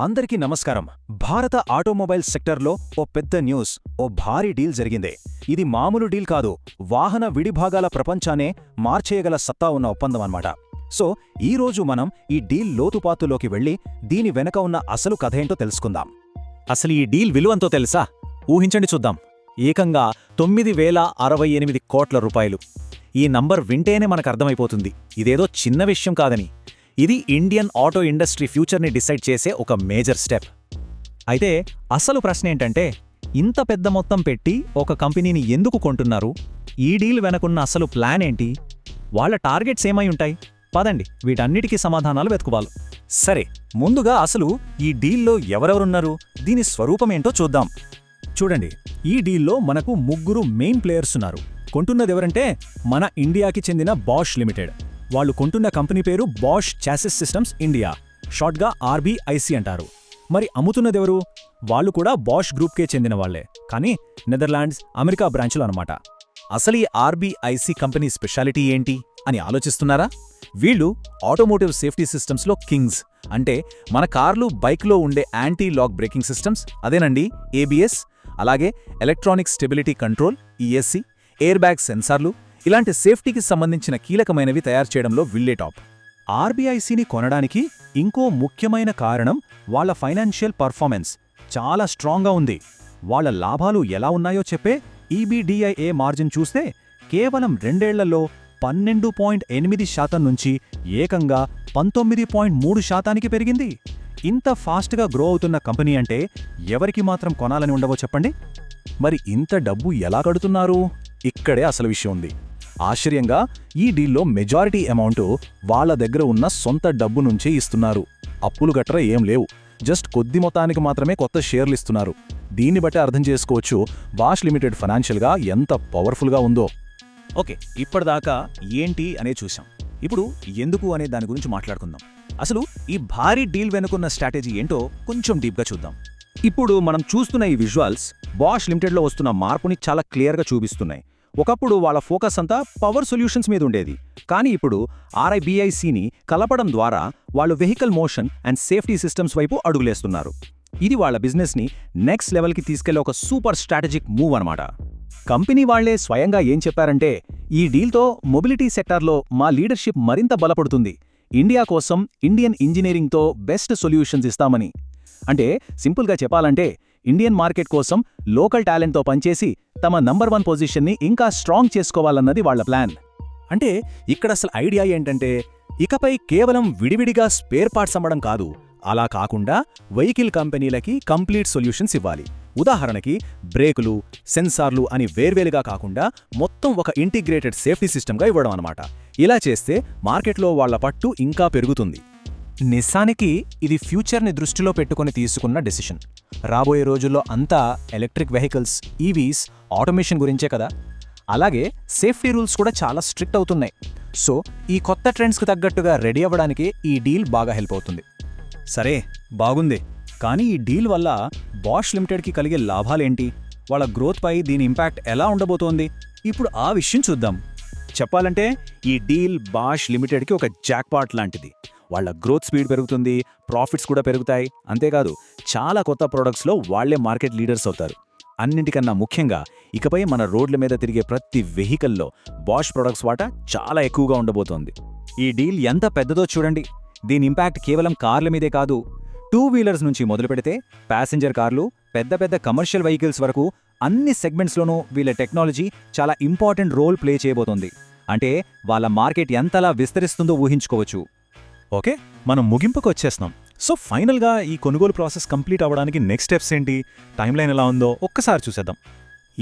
అందరికీ నమస్కారం. భారత ఆటోమొబైల్ సెక్టర్లో ఓ పెద్ద న్యూస్, ఓ భారీ డీల్ జరిగింది. ఇది మామూలు డీల్ కాదు, వాహన విడిభాగాల ప్రపంచానే మార్చేయగల సత్తా ఉన్న ఒప్పందం అన్నమాట. సో ఈరోజు మనం ఈ డీల్ లోతుపాతులోకి వెళ్ళి దీని వెనక ఉన్న అసలు కథేంటో తెలుసుకుందాం. అసలు ఈ డీల్ విలువంతో తెలుసా? ఊహించండి చూద్దాం. ఏకంగా 9,068 కోట్ల రూపాయలు. ఈ నంబర్ వింటేనే మనకర్థమైపోతుంది ఇదేదో చిన్న విషయం కాదని. ఇది ఇండియన్ ఆటో ఇండస్ట్రీ ఫ్యూచర్ని డిసైడ్ చేసే ఒక మేజర్ స్టెప్. అయితే అసలు ప్రశ్న ఏంటంటే, ఇంత పెద్ద మొత్తం పెట్టి ఒక కంపెనీని ఎందుకు కొంటున్నారు? ఈ డీల్ వెనకున్న అసలు ప్లాన్ ఏంటి? వాళ్ళ టార్గెట్స్ ఏమై ఉంటాయి? పదండి వీటన్నిటికీ సమాధానాలు వెతుకువాలి. సరే, ముందుగా అసలు ఈ డీల్లో ఎవరెవరున్నారు, దీని స్వరూపమేంటో చూద్దాం. చూడండి, ఈ డీల్లో మనకు ముగ్గురు మెయిన్ ప్లేయర్స్ ఉన్నారు. కొంటున్నదెవరంటే మన ఇండియాకి చెందిన బాష్ లిమిటెడ్. వాళ్ళు కొంటున్న కంపెనీ పేరు బాష్ చాసిస్ సిస్టమ్స్ ఇండియా, షార్ట్గా ఆర్బీఐసి అంటారు. మరి అమ్ముతున్నదెవరు? వాళ్ళు కూడా బాష్ గ్రూప్కే చెందిన వాళ్లే, కానీ నెదర్లాండ్స్, అమెరికా బ్రాంచ్లు అనమాట. అసలు ఈ ఆర్బీఐసి కంపెనీ స్పెషాలిటీ ఏంటి అని ఆలోచిస్తున్నారా? వీళ్ళు ఆటోమోటివ్ సేఫ్టీ సిస్టమ్స్లో కింగ్స్. అంటే మన కార్లు, బైక్లో ఉండే యాంటీ లాక్ బ్రేకింగ్ సిస్టమ్స్, అదేనండి ఏబిఎస్, అలాగే electronic stability control ESC, air bag సెన్సార్లు, ఇలాంటి సేఫ్టీకి సంబంధించిన కీలకమైనవి తయారు చేయడంలో వీళ్లే టాప్. ఆర్బీఐసిని కొనడానికి ఇంకో ముఖ్యమైన కారణం వాళ్ల ఫైనాన్షియల్ పర్ఫార్మెన్స్ చాలా స్ట్రాంగ్గా ఉంది. వాళ్ల లాభాలు ఎలా ఉన్నాయో చెప్పే ఈబీడీఐఏ మార్జిన్ చూస్తే కేవలం 2 ఏళ్లలో 12.8% నుంచి ఏకంగా 19.3% పెరిగింది. ఇంత ఫాస్ట్గా గ్రో అవుతున్న కంపెనీ అంటే ఎవరికి మాత్రం కొనాలని ఉండవో చెప్పండి. మరి ఇంత డబ్బు ఎలా కడుతున్నారు? ఇక్కడే అసలు విషయం ఉంది. ఆశ్చర్యంగా ఈ డీల్లో మెజారిటీ అమౌంట్ వాళ్ల దగ్గర ఉన్న సొంత డబ్బు నుంచే ఇస్తున్నారు. అప్పులు గట్రా ఏం లేవు, జస్ట్ కొద్ది మొత్తానికి మాత్రమే కొత్త షేర్లు ఇస్తున్నారు. దీన్ని బట్టి అర్థం చేసుకోవచ్చు బాష్ లిమిటెడ్ ఫైనాన్షియల్గా ఎంత పవర్ఫుల్గా ఉందో. ఓకే, ఇప్పటిదాకా ఏంటి అనే చూసాం. ఇప్పుడు ఎందుకు అనే దాని గురించి మాట్లాడుకుందాం. అసలు ఈ భారీ డీల్ వెనుకున్న స్ట్రాటజీ ఏంటో కొంచెం డీప్గా చూద్దాం. ఇప్పుడు మనం చూస్తున్న ఈ విజువల్స్ బాష్ లిమిటెడ్లో వస్తున్న మార్పుని చాలా క్లియర్గా చూపిస్తున్నాయి. ఒకప్పుడు వాళ్ళ ఫోకస్ అంతా పవర్ సొల్యూషన్స్ మీద ఉండేది, కానీ ఇప్పుడు ఆర్ఐబీఐసిని కలపడం ద్వారా వాళ్ళు vehicle motion and safety systems వైపు అడుగులేస్తున్నారు. ఇది వాళ్ళ బిజినెస్ని నెక్స్ట్ లెవెల్కి తీసుకెళ్లే ఒక సూపర్ స్ట్రాటజిక్ మూవ్ అనమాట. కంపెనీ వాళ్లే స్వయంగా ఏం చెప్పారంటే, ఈ డీల్తో మొబిలిటీ సెక్టార్లో మా లీడర్షిప్ మరింత బలపడుతుంది. ఇండియా కోసం ఇండియన్ ఇంజనీరింగ్తో బెస్ట్ సొల్యూషన్స్ ఇస్తామని. అంటే సింపుల్గా చెప్పాలంటే, ఇండియన్ మార్కెట్ కోసం లోకల్ టాలెంట్తో పనిచేసి తమ నంబర్ 1 పొజిషన్ని ఇంకా స్ట్రాంగ్ చేసుకోవాలన్నది వాళ్ల ప్లాన్. అంటే ఇక్కడ అసలు ఐడియా ఏంటంటే, ఇకపై కేవలం విడివిడిగా స్పేర్ పార్ట్స్ అమ్మడం కాదు, అలా కాకుండా వెహికల్ కంపెనీలకి కంప్లీట్ సొల్యూషన్స్ ఇవ్వాలి. ఉదాహరణకి బ్రేకులు, సెన్సార్లు అని వేర్వేరుగా కాకుండా మొత్తం ఒక ఇంటిగ్రేటెడ్ సేఫ్టీ సిస్టమ్గా ఇవ్వడం అనమాట. ఇలా చేస్తే మార్కెట్లో వాళ్ల పట్టు ఇంకా పెరుగుతుంది. నిస్సానికి ఇది ఫ్యూచర్ని దృష్టిలో పెట్టుకుని తీసుకున్న డెసిషన్. రాబోయే రోజుల్లో అంతా ఎలక్ట్రిక్ వెహికల్స్, ఈవీస్, ఆటోమేషన్ గురించే కదా. అలాగే సేఫ్టీ రూల్స్ కూడా చాలా స్ట్రిక్ట్ అవుతున్నాయి. సో ఈ కొత్త ట్రెండ్స్కి తగ్గట్టుగా రెడీ అవ్వడానికి ఈ డీల్ బాగా హెల్ప్ అవుతుంది. సరే, బాగుంది. కానీ ఈ డీల్ వల్ల బాష్ లిమిటెడ్కి కలిగే లాభాలేంటి? వాళ్ళ గ్రోత్పై దీని ఇంపాక్ట్ ఎలా ఉండబోతోంది? ఇప్పుడు ఆ విషయం చూద్దాం. చెప్పాలంటే ఈ డీల్ బాష్ లిమిటెడ్కి ఒక జాక్పాట్ లాంటిది. వాళ్ళ గ్రోత్ స్పీడ్ పెరుగుతుంది, ప్రాఫిట్స్ కూడా పెరుగుతాయి. అంతేకాదు చాలా కొత్త ప్రొడక్ట్స్లో వాళ్లే మార్కెట్ లీడర్స్ అవుతారు. అన్నింటికన్నా ముఖ్యంగా ఇకపై మన రోడ్ల మీద తిరిగే ప్రతి వెహికల్లో బాష్ ప్రొడక్ట్స్ వాటా చాలా ఎక్కువగా ఉండబోతోంది. ఈ డీల్ ఎంత పెద్దదో చూడండి. దీని ఇంపాక్ట్ కేవలం కార్ల మీదే కాదు, 2 వీలర్స్ నుంచి మొదలు పెడితే ప్యాసింజర్ కార్లు, పెద్ద పెద్ద కమర్షియల్ వెహికల్స్ వరకు అన్ని సెగ్మెంట్స్లోనూ వీళ్ళ టెక్నాలజీ చాలా ఇంపార్టెంట్ రోల్ ప్లే చేయబోతోంది. అంటే వాళ్ళ మార్కెట్ ఎంతలా విస్తరిస్తుందో ఊహించుకోవచ్చు. ఓకే, మనం ముగింపుకు వచ్చేస్తున్నాం. సో ఫైనల్గా ఈ కొనుగోలు ప్రాసెస్ కంప్లీట్ అవ్వడానికి నెక్స్ట్ స్టెప్స్ ఏంటి, టైమ్లైన్ ఎలా ఉందో ఒక్కసారి చూసేద్దాం.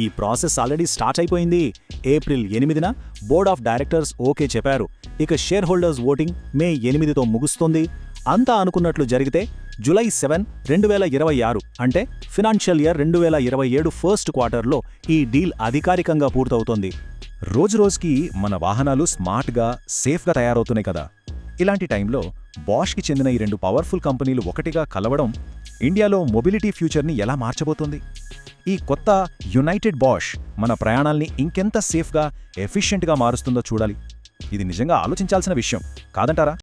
ఈ ప్రాసెస్ ఆల్రెడీ స్టార్ట్ అయిపోయింది. ఏప్రిల్ 8న బోర్డ్ ఆఫ్ డైరెక్టర్స్ ఓకే చెప్పారు. ఇక షేర్ హోల్డర్స్ ఓటింగ్ మే 8తో ముగుస్తుంది. అంతా అనుకున్నట్లు జరిగితే జూలై 7, 2026 అంటే ఫినాన్షియల్ ఇయర్ 2027 ఫస్ట్ క్వార్టర్లో ఈ డీల్ అధికారికంగా పూర్తవుతోంది. రోజురోజుకి మన వాహనాలు స్మార్ట్గా, సేఫ్గా తయారవుతున్నాయి కదా. ఇలాంటి టైంలో బాష్కి చెందిన ఈ 2 పవర్ఫుల్ కంపెనీలు ఒకటిగా కలవడం ఇండియాలో మొబిలిటీ ఫ్యూచర్ని ఎలా మార్చబోతోంది? ఈ కొత్త యునైటెడ్ బాష్ మన ప్రయాణాల్ని ఇంకెంత సేఫ్గా, ఎఫిషియెంట్గా మారుస్తుందో చూడాలి. ఇది నిజంగా ఆలోచించాల్సిన విషయం కాదంటారా?